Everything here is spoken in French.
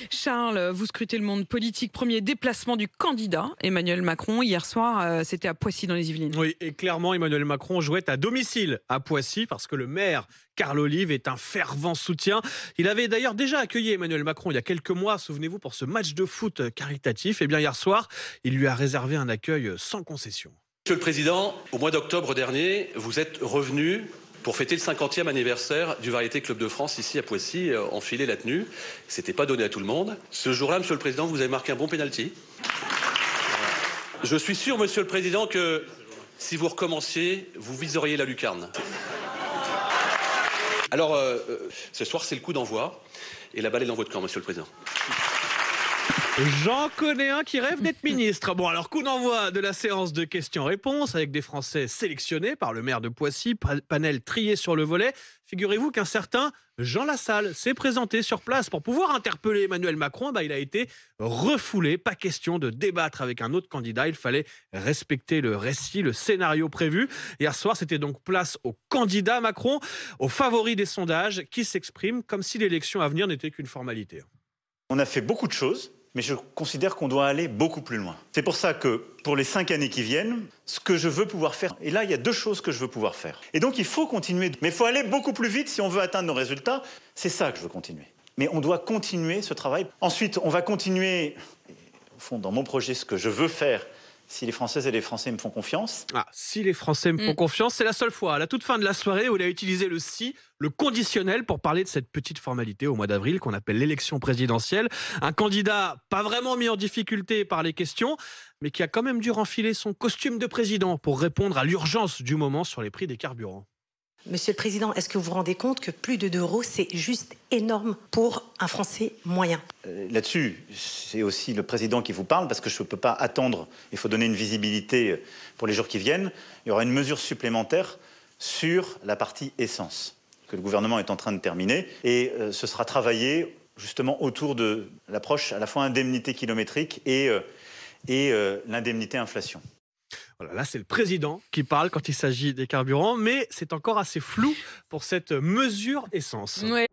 Charles, vous scrutez le monde politique. Premier déplacement du candidat Emmanuel Macron. Hier soir, c'était à Poissy dans les Yvelines. Oui, et clairement, Emmanuel Macron jouait à domicile à Poissy parce que le maire Carl Olive est un fervent soutien. Il avait d'ailleurs déjà accueilli Emmanuel Macron il y a quelques mois, souvenez-vous, pour ce match de foot caritatif. Et bien hier soir, il lui a réservé un accueil sans concession. Monsieur le Président, au mois d'octobre dernier, vous êtes revenu pour fêter le 50e anniversaire du Variété Club de France ici à Poissy, enfilé la tenue. C'était pas donné à tout le monde. Ce jour-là, Monsieur le Président, vous avez marqué un bon pénalty. Je suis sûr, Monsieur le Président, que si vous recommenciez, vous viseriez la lucarne. Alors, ce soir, c'est le coup d'envoi. Et la balle est dans votre camp, Monsieur le Président. J'en connais un qui rêve d'être ministre. Bon, alors coup d'envoi de la séance de questions-réponses avec des Français sélectionnés par le maire de Poissy, panel trié sur le volet. Figurez-vous qu'un certain Jean Lassalle s'est présenté sur place pour pouvoir interpeller Emmanuel Macron. Il a été refoulé. Pas question de débattre avec un autre candidat. Il fallait respecter le récit, le scénario prévu. Hier soir, c'était donc place au candidat Macron, au favori des sondages, qui s'exprime comme si l'élection à venir n'était qu'une formalité. On a fait beaucoup de choses, mais je considère qu'on doit aller beaucoup plus loin. C'est pour ça que, pour les 5 années qui viennent, ce que je veux pouvoir faire, et là, il y a 2 choses que je veux pouvoir faire. Et donc, il faut continuer, mais il faut aller beaucoup plus vite si on veut atteindre nos résultats. C'est ça que je veux continuer. Mais on doit continuer ce travail. Ensuite, on va continuer, au fond, dans mon projet, ce que je veux faire, si les Françaises et les Français me font confiance. Si les Français me font confiance, c'est la seule fois, à la toute fin de la soirée, où il a utilisé le si, le conditionnel, pour parler de cette petite formalité au mois d'avril qu'on appelle l'élection présidentielle. Un candidat pas vraiment mis en difficulté par les questions, mais qui a quand même dû renfiler son costume de président pour répondre à l'urgence du moment sur les prix des carburants. Monsieur le Président, est-ce que vous vous rendez compte que plus de 2 €, c'est juste énorme pour un Français moyen? Là-dessus, c'est aussi le Président qui vous parle, parce que je ne peux pas attendre. Il faut donner une visibilité pour les jours qui viennent. Il y aura une mesure supplémentaire sur la partie essence, que le gouvernement est en train de terminer. Et ce sera travaillé justement autour de l'approche à la fois indemnité kilométrique et l'indemnité inflation. Voilà, là, c'est le président qui parle quand il s'agit des carburants, mais c'est encore assez flou pour cette mesure essence. Ouais.